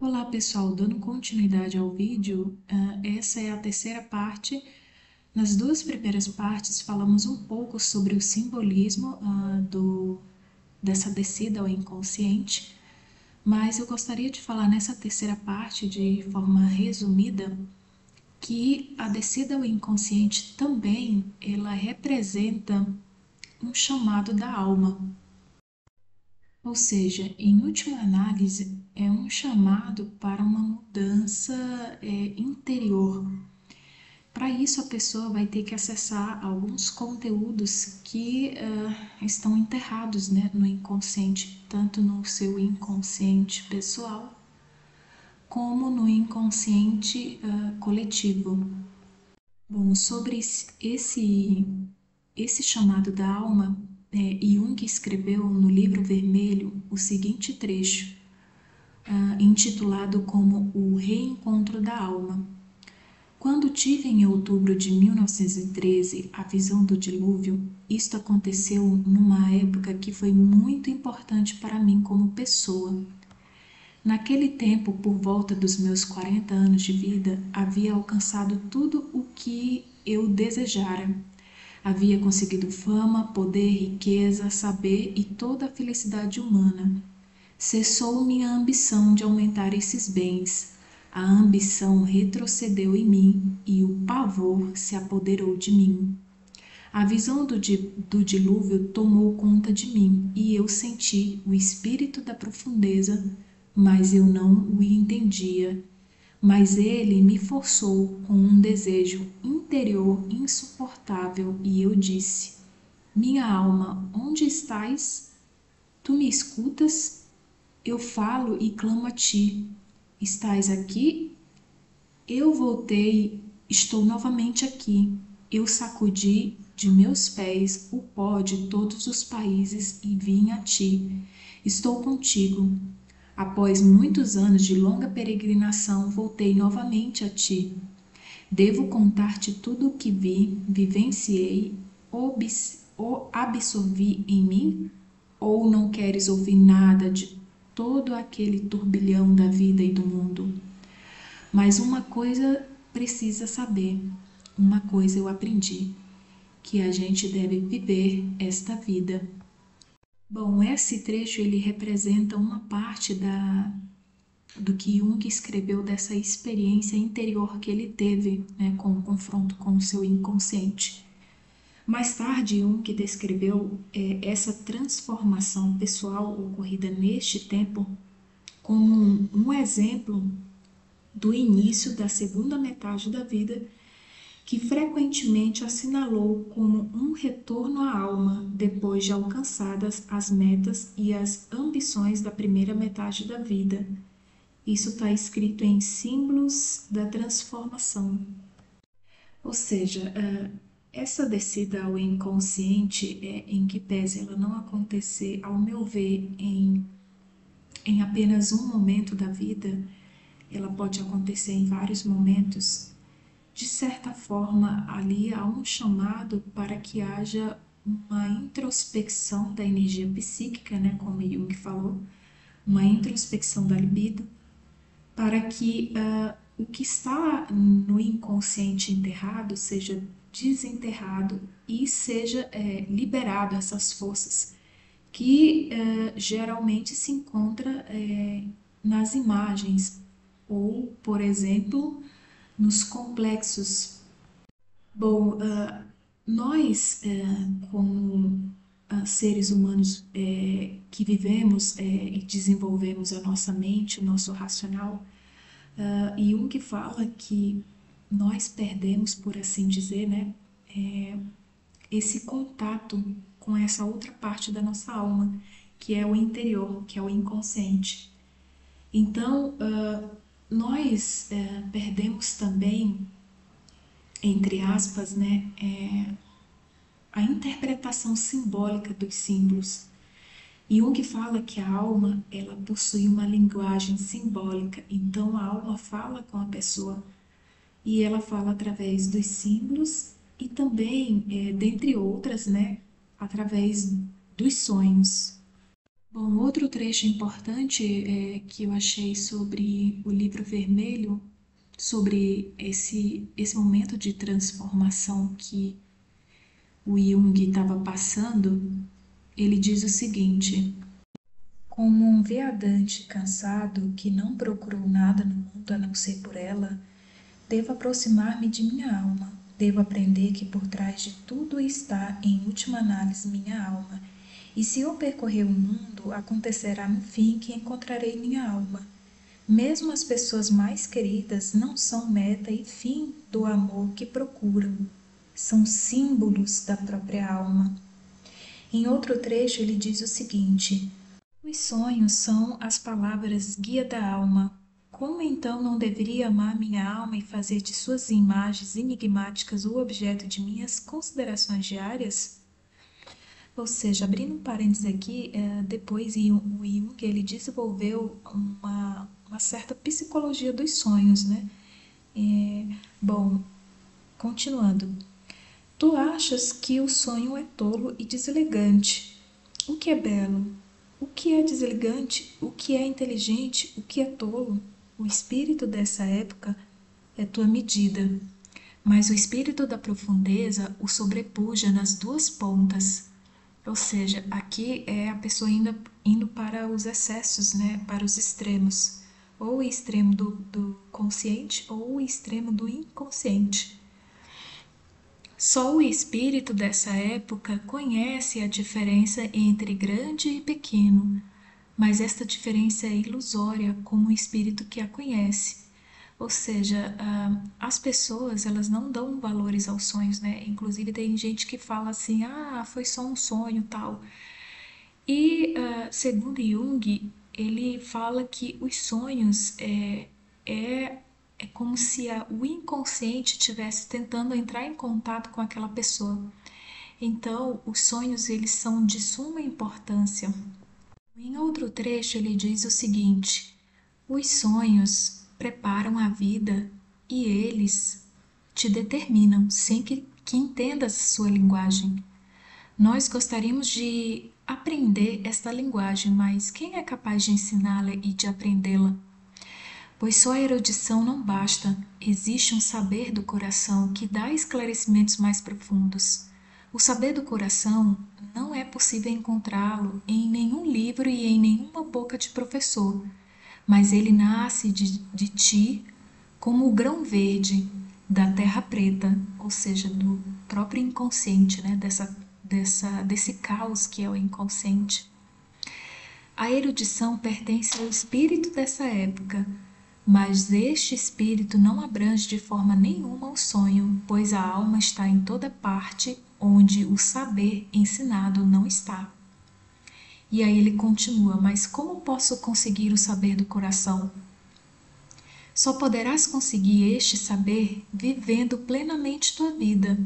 Olá pessoal, dando continuidade ao vídeo, essa é a terceira parte. Nas duas primeiras partes falamos um pouco sobre o simbolismo dessa descida ao inconsciente, mas eu gostaria de falar nessa terceira parte de forma resumida que a descida ao inconsciente também ela representa um chamado da alma. Ou seja, em última análise, é um chamado para uma mudança interior. Para isso, a pessoa vai ter que acessar alguns conteúdos que estão enterrados, né, no inconsciente, tanto no seu inconsciente pessoal, como no inconsciente coletivo. Bom, sobre esse chamado da alma, Jung escreveu no Livro Vermelho o seguinte trecho, intitulado como O Reencontro da Alma. Quando tive em outubro de 1913 a visão do dilúvio, isto aconteceu numa época que foi muito importante para mim como pessoa. Naquele tempo, por volta dos meus 40 anos de vida, havia alcançado tudo o que eu desejara. Havia conseguido fama, poder, riqueza, saber e toda a felicidade humana. Cessou minha ambição de aumentar esses bens. A ambição retrocedeu em mim e o pavor se apoderou de mim. A visão do dilúvio tomou conta de mim e eu senti o espírito da profundeza, mas eu não o entendia. Mas ele me forçou com um desejo interior insuportável e eu disse: Minha alma, onde estás? Tu me escutas? Eu falo e clamo a ti. Estás aqui? Eu voltei, estou novamente aqui. Eu sacudi de meus pés o pó de todos os países e vim a ti. Estou contigo. Após muitos anos de longa peregrinação, voltei novamente a ti. Devo contar-te tudo o que vi, vivenciei, absorvi em mim? Ou não queres ouvir nada de todo aquele turbilhão da vida e do mundo? Mas uma coisa precisa saber, uma coisa eu aprendi, que a gente deve viver esta vida. Bom, esse trecho ele representa uma parte do que Jung escreveu dessa experiência interior que ele teve, né, com o confronto com o seu inconsciente. Mais tarde, Jung descreveu essa transformação pessoal ocorrida neste tempo como um exemplo do início da segunda metade da vida, que frequentemente assinalou como um retorno à alma depois de alcançadas as metas e as ambições da primeira metade da vida. Isso está escrito em Símbolos da Transformação. Ou seja, essa descida ao inconsciente, em que pese ela não acontecer, ao meu ver, em apenas um momento da vida, ela pode acontecer em vários momentos. De certa forma, ali há um chamado para que haja uma introspecção da energia psíquica, né, como Jung falou, uma introspecção da libido, para que o que está no inconsciente enterrado seja desenterrado e seja liberado essas forças que geralmente se encontra nas imagens ou, por exemplo, nos complexos. Bom, nós, como seres humanos que vivemos e desenvolvemos a nossa mente, o nosso racional, Jung fala que nós perdemos, por assim dizer, né, esse contato com essa outra parte da nossa alma, que é o interior, que é o inconsciente. Então, nós perdemos também, entre aspas, né, a interpretação simbólica dos símbolos. Jung fala que a alma ela possui uma linguagem simbólica, então a alma fala com a pessoa e ela fala através dos símbolos e também, dentre outras, né, através dos sonhos. Bom, outro trecho importante que eu achei sobre o livro vermelho, sobre esse momento de transformação que o Jung estava passando, ele diz o seguinte: como um viadante cansado que não procurou nada no mundo a não ser por ela, devo aproximar-me de minha alma. Devo aprender que por trás de tudo está, em última análise, minha alma. E se eu percorrer o mundo, acontecerá no fim que encontrarei minha alma. Mesmo as pessoas mais queridas não são meta e fim do amor que procuram. São símbolos da própria alma. Em outro trecho, ele diz o seguinte: os sonhos são as palavras guia da alma. Como então não deveria amar minha alma e fazer de suas imagens enigmáticas o objeto de minhas considerações diárias? Ou seja, abrindo um parênteses aqui, depois o Jung ele desenvolveu uma certa psicologia dos sonhos, né? Bom, continuando. Tu achas que o sonho é tolo e deselegante. O que é belo? O que é deselegante? O que é inteligente? O que é tolo? O espírito dessa época é tua medida, mas o espírito da profundeza o sobrepuja nas duas pontas. Ou seja, aqui é a pessoa indo para os excessos, né? Para os extremos. Ou o extremo do consciente ou o extremo do inconsciente. Só o espírito dessa época conhece a diferença entre grande e pequeno, mas esta diferença é ilusória como o espírito que a conhece. Ou seja, as pessoas elas não dão valores aos sonhos, né? Inclusive tem gente que fala assim, foi só um sonho, tal. E segundo Jung, ele fala que os sonhos é, é como se o inconsciente estivesse tentando entrar em contato com aquela pessoa. Então, os sonhos eles são de suma importância. Em outro trecho, ele diz o seguinte: os sonhos preparam a vida e eles te determinam, sem que entendas a sua linguagem. Nós gostaríamos de aprender esta linguagem, mas quem é capaz de ensiná-la e de aprendê-la? Pois só a erudição não basta, existe um saber do coração que dá esclarecimentos mais profundos. O saber do coração não é possível encontrá-lo em nenhum livro e em nenhuma boca de professor, mas ele nasce de ti como o grão verde da terra preta, ou seja, do próprio inconsciente, né? Desse caos que é o inconsciente. A erudição pertence ao espírito dessa época, mas este espírito não abrange de forma nenhuma o sonho, pois a alma está em toda parte onde o saber ensinado não está. E aí ele continua: mas como posso conseguir o saber do coração? Só poderás conseguir este saber vivendo plenamente tua vida.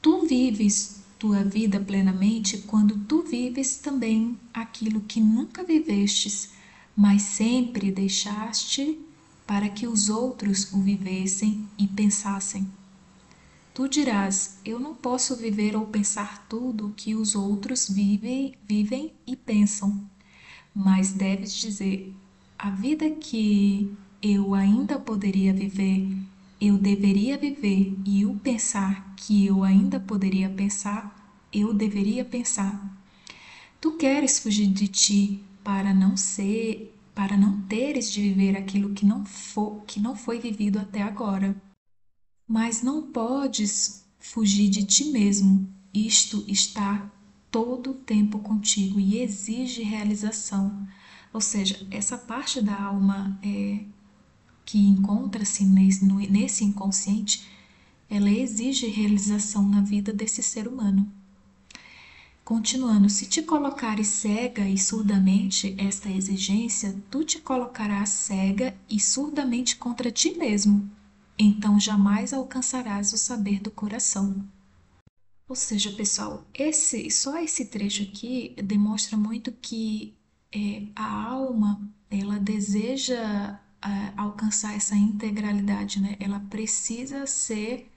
Tu vives tua vida plenamente quando tu vives também aquilo que nunca vivestes, mas sempre deixaste para que os outros o vivessem e pensassem. Tu dirás: eu não posso viver ou pensar tudo o que os outros vivem e pensam, mas deves dizer: a vida que eu ainda poderia viver, eu deveria viver, e o pensar que eu ainda poderia pensar, eu deveria pensar. Tu queres fugir de ti para não teres de viver aquilo que não foi vivido até agora. Mas não podes fugir de ti mesmo. Isto está todo o tempo contigo e exige realização. Ou seja, essa parte da alma que encontra-se nesse inconsciente, ela exige realização na vida desse ser humano. Continuando, se te colocares cega e surdamente esta exigência, tu te colocarás cega e surdamente contra ti mesmo. Então jamais alcançarás o saber do coração. Ou seja, pessoal, só esse trecho aqui demonstra muito que a alma ela deseja alcançar essa integralidade, né? Ela precisa ser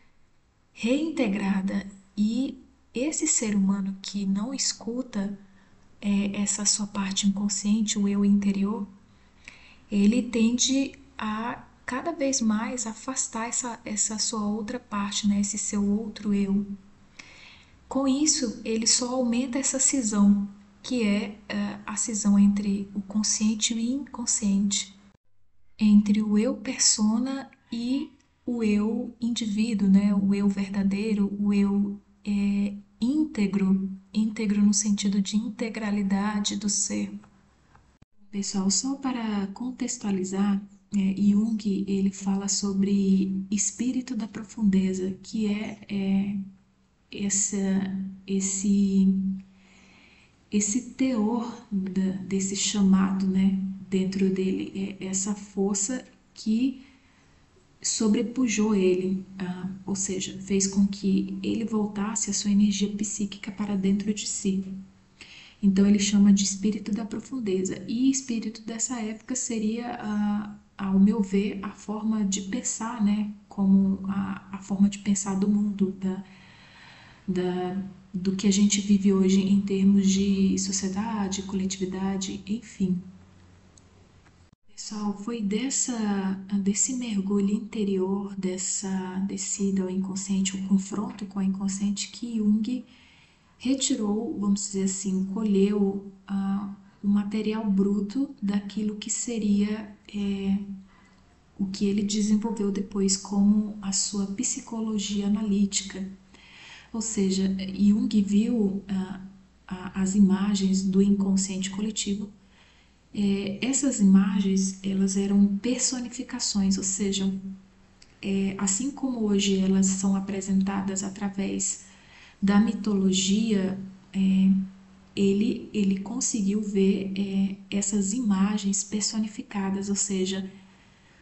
reintegrada e esse ser humano que não escuta essa sua parte inconsciente, o eu interior, ele tende a cada vez mais afastar essa sua outra parte, né? Esse seu outro eu. Com isso, ele só aumenta essa cisão, que é a cisão entre o consciente e o inconsciente, entre o eu persona e o eu indivíduo, né? O eu verdadeiro, o eu íntegro, íntegro no sentido de integralidade do ser. Pessoal, só para contextualizar, Jung ele fala sobre espírito da profundeza, que é essa, esse, esse teor desse chamado, né, dentro dele, é essa força que sobrepujou ele, ou seja, fez com que ele voltasse a sua energia psíquica para dentro de si. Então ele chama de espírito da profundeza. E espírito dessa época seria, ao meu ver, a forma de pensar, né? Como a forma de pensar do mundo, do que a gente vive hoje em termos de sociedade, coletividade, enfim. Pessoal, foi desse mergulho interior, dessa descida ao inconsciente, o confronto com o inconsciente que Jung retirou, vamos dizer assim, colheu o material bruto daquilo que seria o que ele desenvolveu depois como a sua psicologia analítica. Ou seja, Jung viu as imagens do inconsciente coletivo. Essas imagens, elas eram personificações, ou seja, assim como hoje elas são apresentadas através da mitologia, ele conseguiu ver essas imagens personificadas, ou seja,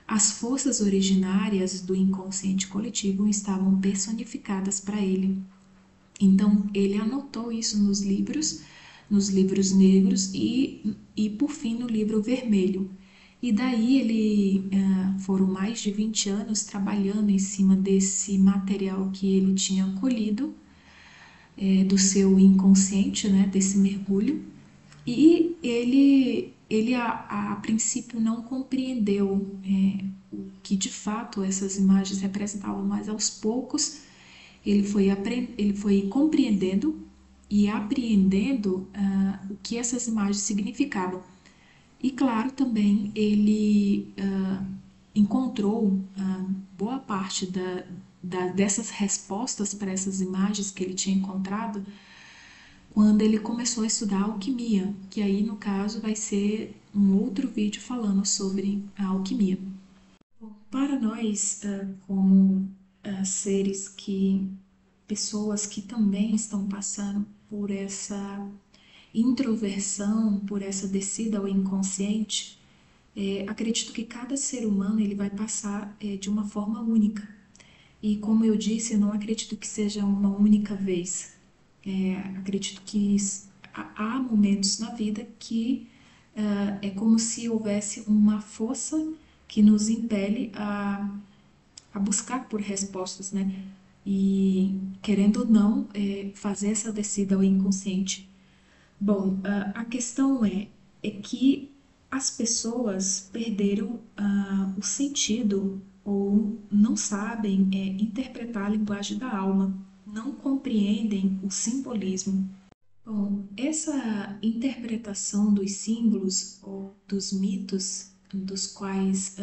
as forças originárias do inconsciente coletivo estavam personificadas para ele. Então, ele anotou isso nos livros negros e por fim, no livro vermelho. E daí foram mais de 20 anos trabalhando em cima desse material que ele tinha colhido, do seu inconsciente, né, desse mergulho, e ele a princípio não compreendeu o que de fato essas imagens representavam, mas aos poucos ele foi compreendendo e apreendendo o que essas imagens significavam. E claro, também ele encontrou boa parte dessas respostas para essas imagens que ele tinha encontrado quando ele começou a estudar alquimia, que aí no caso vai ser um outro vídeo falando sobre a alquimia. Para nós, como seres pessoas que também estão passando por essa introversão, por essa descida ao inconsciente, acredito que cada ser humano ele vai passar de uma forma única. E como eu disse, eu não acredito que seja uma única vez. Acredito que há momentos na vida que é como se houvesse uma força que nos impele a buscar por respostas, né? E querendo ou não, fazer essa descida ao inconsciente. Bom, a questão é que as pessoas perderam o sentido ou não sabem interpretar a linguagem da alma, não compreendem o simbolismo. Bom, essa interpretação dos símbolos ou dos mitos, dos quais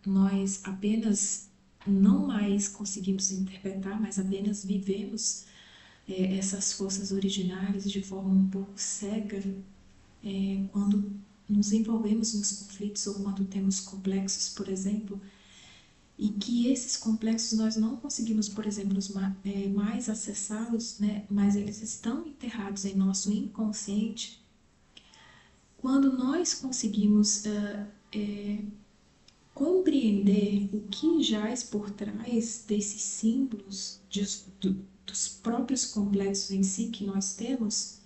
nós apenas não mais conseguimos interpretar, mas apenas vivemos essas forças originárias de forma um pouco cega, quando nos envolvemos nos conflitos ou quando temos complexos, por exemplo, e que esses complexos nós não conseguimos, por exemplo, mais acessá-los, né, mas eles estão enterrados em nosso inconsciente. Quando nós conseguimos compreender o que jaz por trás desses símbolos dos próprios complexos em si que nós temos,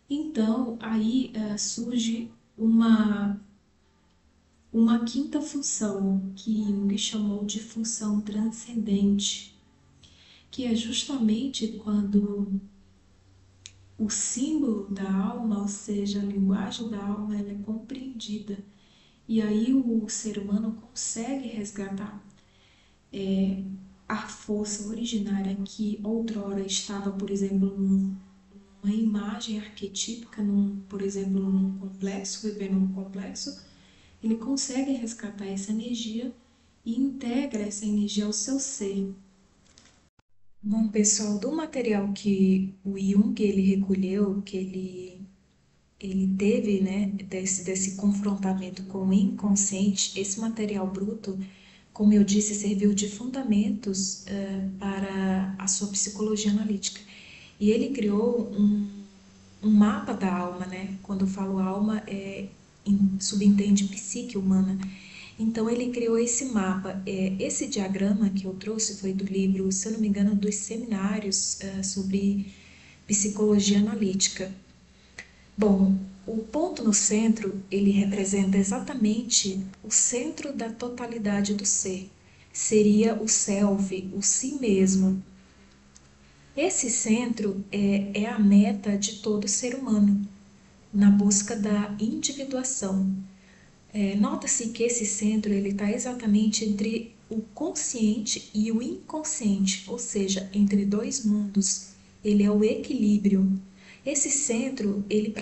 então aí surge uma quinta função que Jung chamou de função transcendente, que é justamente quando o símbolo da alma, ou seja, a linguagem da alma, ela é compreendida. E aí o ser humano consegue resgatar a força originária que outrora estava, por exemplo, numa imagem arquetípica, por exemplo, num complexo, vivendo num complexo, ele consegue resgatar essa energia e integra essa energia ao seu ser. Bom, pessoal, do material que o Jung ele recolheu, que ele teve, né, desse confrontamento com o inconsciente, esse material bruto, como eu disse, serviu de fundamentos para a sua psicologia analítica. E ele criou um mapa da alma, né? Quando eu falo alma, subentende psique humana. Então ele criou esse mapa. Esse diagrama que eu trouxe foi do livro, se eu não me engano, dos seminários sobre psicologia analítica. Bom, o ponto no centro, ele representa exatamente o centro da totalidade do ser. Seria o self, o si mesmo. Esse centro é a meta de todo ser humano, na busca da individuação. Nota-se que esse centro está exatamente entre o consciente e o inconsciente, ou seja, entre dois mundos. Ele é o equilíbrio. Esse centro, ele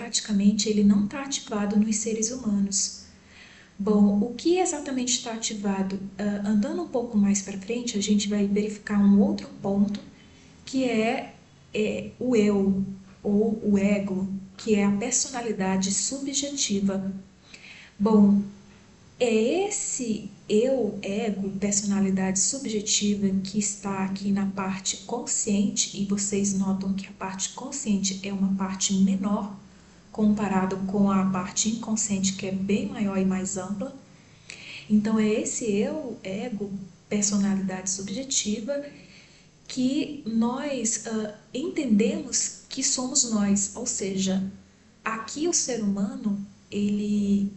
não está ativado nos seres humanos. Bom, o que exatamente está ativado? Andando um pouco mais para frente, a gente vai verificar um outro ponto, que o eu, ou o ego, que é a personalidade subjetiva. Bom, é esse eu, ego, personalidade subjetiva que está aqui na parte consciente, e vocês notam que a parte consciente é uma parte menor comparado com a parte inconsciente, que é bem maior e mais ampla. Então, é esse eu, ego, personalidade subjetiva, que nós entendemos que somos nós, ou seja, aqui o ser humano, ele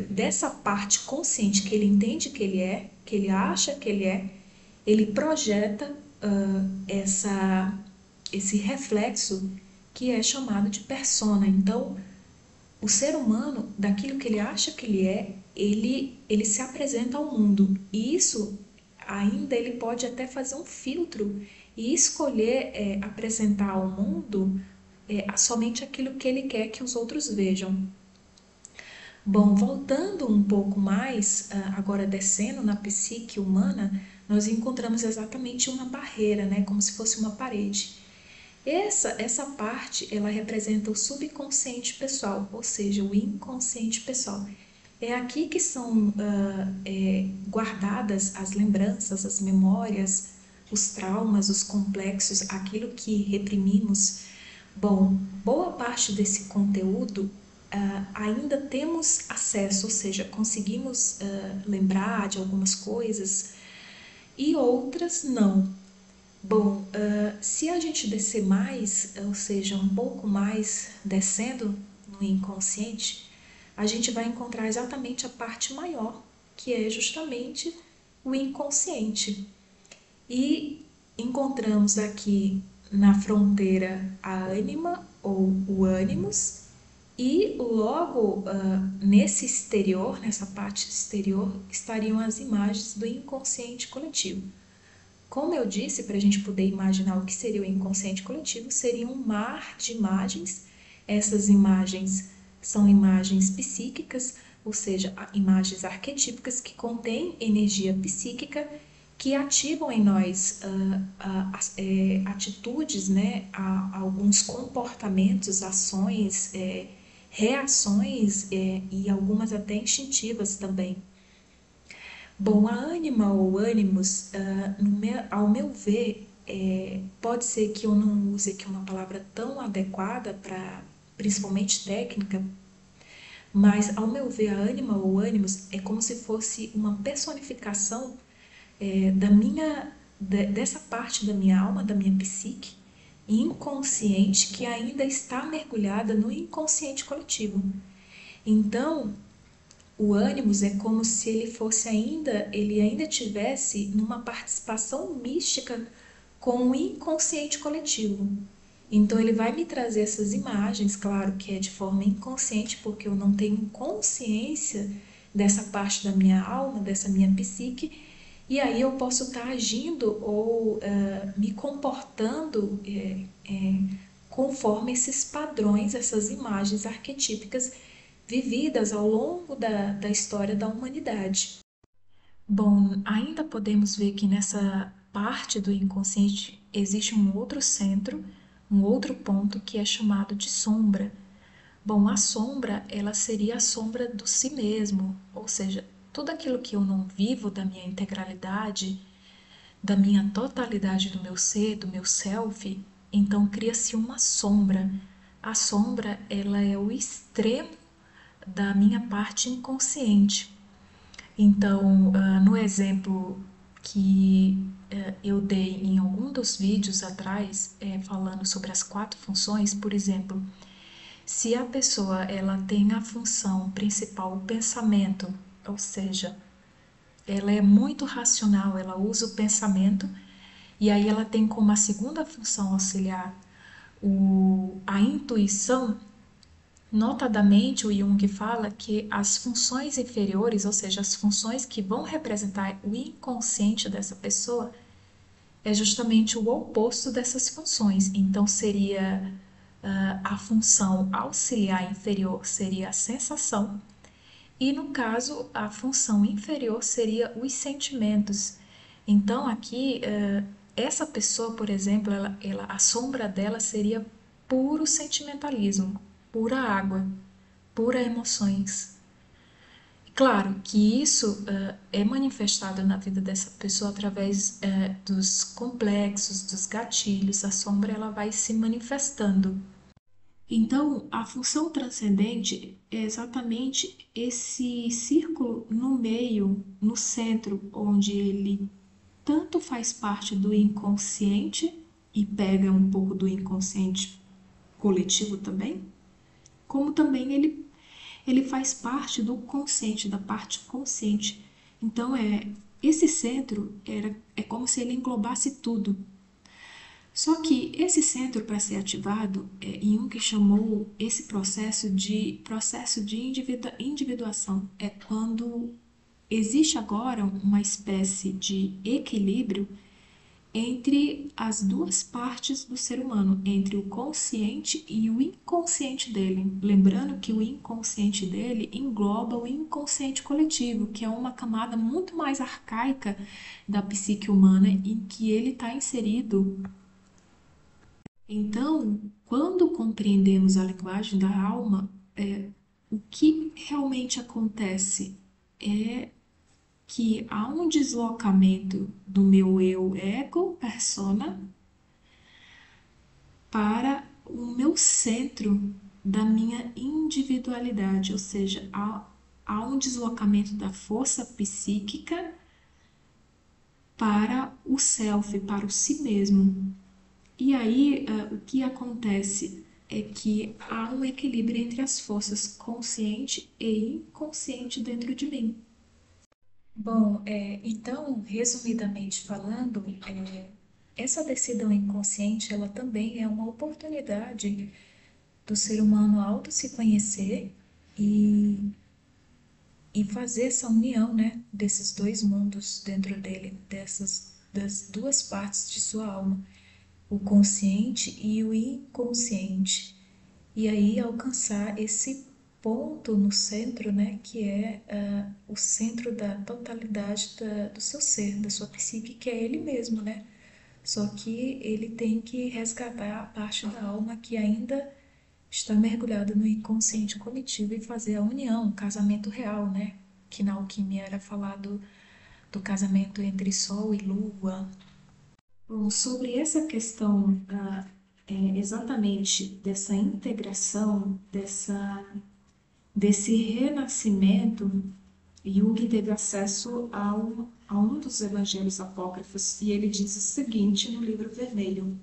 dessa parte consciente que ele entende que ele é, que ele acha que ele projeta esse reflexo que é chamado de persona. Então, o ser humano, daquilo que ele acha que ele se apresenta ao mundo. E isso ainda ele pode até fazer um filtro e escolher apresentar ao mundo somente aquilo que ele quer que os outros vejam. Bom, voltando um pouco mais, agora descendo na psique humana, nós encontramos exatamente uma barreira, né, como se fosse uma parede. Essa parte, ela representa o subconsciente pessoal, ou seja, o inconsciente pessoal. É aqui que são guardadas as lembranças, as memórias, os traumas, os complexos, aquilo que reprimimos. Bom, boa parte desse conteúdo ainda temos acesso, ou seja, conseguimos lembrar de algumas coisas e outras não. Bom, se a gente descer mais, ou seja, um pouco mais descendo no inconsciente, a gente vai encontrar exatamente a parte maior, que é justamente o inconsciente. E encontramos aqui na fronteira a ânima ou o ânimos, e logo nesse exterior, nessa parte exterior, estariam as imagens do inconsciente coletivo. Como eu disse, para a gente poder imaginar o que seria o inconsciente coletivo, seria um mar de imagens. Essas imagens são imagens psíquicas, ou seja, imagens arquetípicas que contêm energia psíquica que ativam em nós atitudes, né, alguns comportamentos, ações, reações e algumas até instintivas também. Bom, a ânima ou ânimos, ao meu ver, pode ser que eu não use aqui uma palavra tão adequada para, principalmente técnica, mas ao meu ver, a ânima ou ânimos é como se fosse uma personificação dessa parte da minha alma, da minha psique inconsciente que ainda está mergulhada no inconsciente coletivo. Então, o ânimos é como se ele ainda tivesse numa participação mística com o inconsciente coletivo. Então ele vai me trazer essas imagens, claro que é de forma inconsciente, porque eu não tenho consciência dessa parte da minha alma, dessa minha psique, e aí eu posso estar agindo ou me comportando conforme esses padrões, essas imagens arquetípicas vividas ao longo da história da humanidade. Bom, ainda podemos ver que nessa parte do inconsciente existe um outro centro, um outro ponto que é chamado de sombra. Bom, a sombra, ela seria a sombra do si mesmo, ou seja, tudo aquilo que eu não vivo da minha integralidade, da minha totalidade do meu ser, do meu self, então cria-se uma sombra. A sombra, ela é o extremo da minha parte inconsciente. Então, no exemplo que eu dei em algum dos vídeos atrás, falando sobre as 4 funções, por exemplo, se a pessoa ela tem a função principal, o pensamento, ou seja, ela é muito racional, ela usa o pensamento, e aí ela tem como a segunda função auxiliar a intuição. Notadamente, o Jung fala que as funções inferiores, ou seja, as funções que vão representar o inconsciente dessa pessoa, é justamente o oposto dessas funções. Então, seria a função auxiliar inferior seria a sensação, e no caso, a função inferior seria os sentimentos. Então, aqui, essa pessoa, por exemplo, a sombra dela seria puro sentimentalismo, pura água, pura emoções. Claro que isso é manifestado na vida dessa pessoa através dos complexos, dos gatilhos. A sombra ela vai se manifestando. Então, a função transcendente é exatamente esse círculo no meio, no centro, onde ele tanto faz parte do inconsciente e pega um pouco do inconsciente coletivo também, como também ele faz parte do consciente, da parte consciente. Então, esse centro é como se ele englobasse tudo. Só que esse centro, para ser ativado, Jung chamou esse processo de individuação. É quando existe agora uma espécie de equilíbrio entre as duas partes do ser humano, entre o consciente e o inconsciente dele. Lembrando que o inconsciente dele engloba o inconsciente coletivo, que é uma camada muito mais arcaica da psique humana em que ele está inserido. Então, quando compreendemos a linguagem da alma, o que realmente acontece é que há um deslocamento do meu eu ego persona para o meu centro da minha individualidade, ou seja, há um deslocamento da força psíquica para o self, para o si mesmo. E aí, o que acontece é que há um equilíbrio entre as forças consciente e inconsciente dentro de mim. Bom, então, resumidamente falando, essa descida ao inconsciente, ela também é uma oportunidade do ser humano auto se conhecer e, e fazer essa união, né, desses dois mundos dentro dele, das duas partes de sua alma, o consciente e o inconsciente. E aí alcançar esse ponto no centro, né, que é o centro da totalidade do seu ser, da sua psique, que é ele mesmo, né? Só que ele tem que resgatar a parte da alma que ainda está mergulhada no inconsciente coletivo e fazer a união, o casamento real, né? Que na alquimia era falado do casamento entre Sol e Lua. Bom, sobre essa questão exatamente dessa integração, desse renascimento, Jung teve acesso a um dos evangelhos apócrifos e ele diz o seguinte no livro vermelho: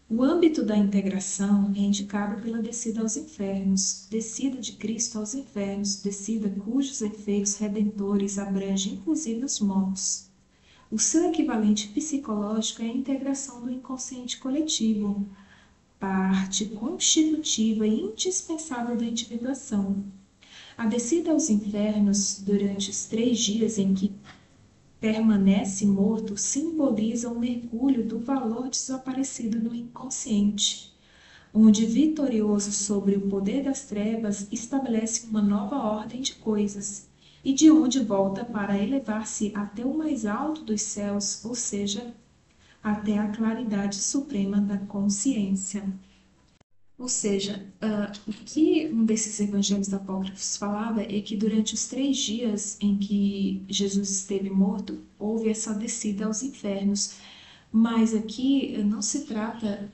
o âmbito da integração é indicado pela descida aos infernos, descida de Cristo aos infernos, descida cujos efeitos redentores abrangem inclusive os mortos. O seu equivalente psicológico é a integração do inconsciente coletivo, parte constitutiva e indispensável da individuação. A descida aos infernos durante os 3 dias em que permanece morto simboliza o mergulho do valor desaparecido no inconsciente, onde, vitorioso sobre o poder das trevas, estabelece uma nova ordem de coisas, e de onde volta para elevar-se até o mais alto dos céus, ou seja, até a claridade suprema da consciência. Ou seja, o que um desses evangelhos apócrifos falava é que durante os 3 dias em que Jesus esteve morto, houve essa descida aos infernos. Mas aqui não se trata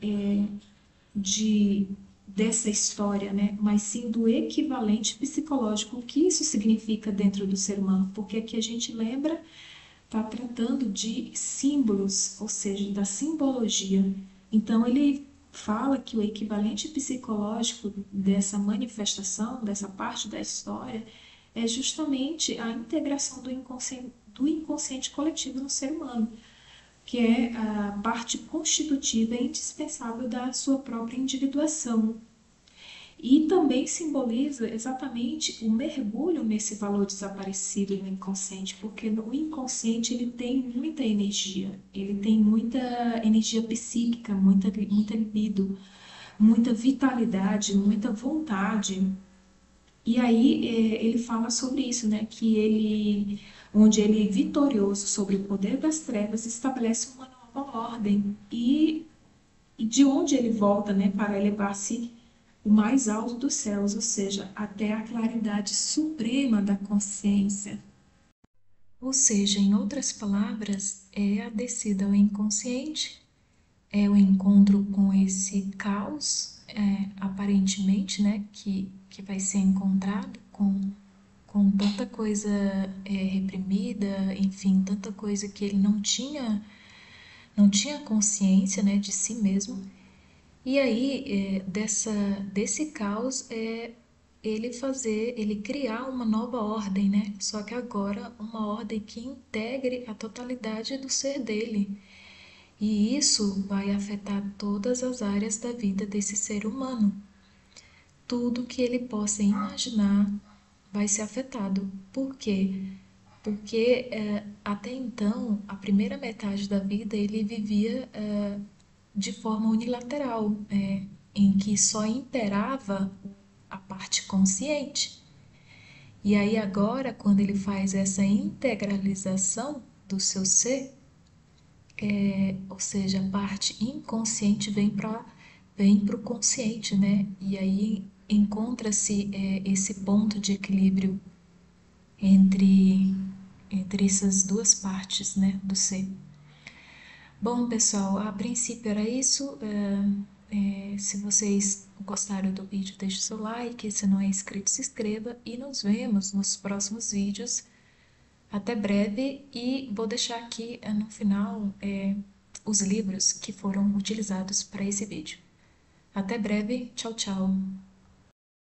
de dessa história, né? Mas sim do equivalente psicológico, o que isso significa dentro do ser humano, porque aqui a gente lembra, está tratando de símbolos, ou seja, da simbologia. Então ele fala que o equivalente psicológico dessa manifestação, dessa parte da história, é justamente a integração do inconsciente coletivo no ser humano, que é a parte constitutiva e indispensável da sua própria individuação. E também simboliza exatamente o mergulho nesse valor desaparecido no inconsciente, porque o inconsciente ele tem muita energia, ele tem muita energia psíquica, muita libido, muita vitalidade, muita vontade. E aí ele fala sobre isso, né? Que ele, onde ele, vitorioso sobre o poder das trevas, estabelece uma nova ordem e de onde ele volta, né? Para elevar-se o mais alto dos céus, ou seja, até a claridade suprema da consciência. Ou seja, em outras palavras, é a descida ao inconsciente, é o encontro com esse caos, aparentemente, né, que vai ser encontrado com tanta coisa reprimida, enfim, tanta coisa que ele não tinha consciência, né, de si mesmo. E aí, desse caos, ele criar uma nova ordem, né? Só que agora uma ordem que integre a totalidade do ser dele. E isso vai afetar todas as áreas da vida desse ser humano. Tudo que ele possa imaginar vai ser afetado. Por quê? Porque até então, a primeira metade da vida, ele vivia de forma unilateral, em que só imperava a parte consciente. E aí agora, quando ele faz essa integralização do seu ser, ou seja, a parte inconsciente vem para o consciente, né? E aí encontra-se esse ponto de equilíbrio entre, entre essas duas partes, né, do ser. Bom, pessoal, a princípio era isso. Se vocês gostaram do vídeo, deixe seu like. Se não é inscrito, se inscreva. E nos vemos nos próximos vídeos. Até breve. E vou deixar aqui no final os livros que foram utilizados para esse vídeo. Até breve. Tchau, tchau.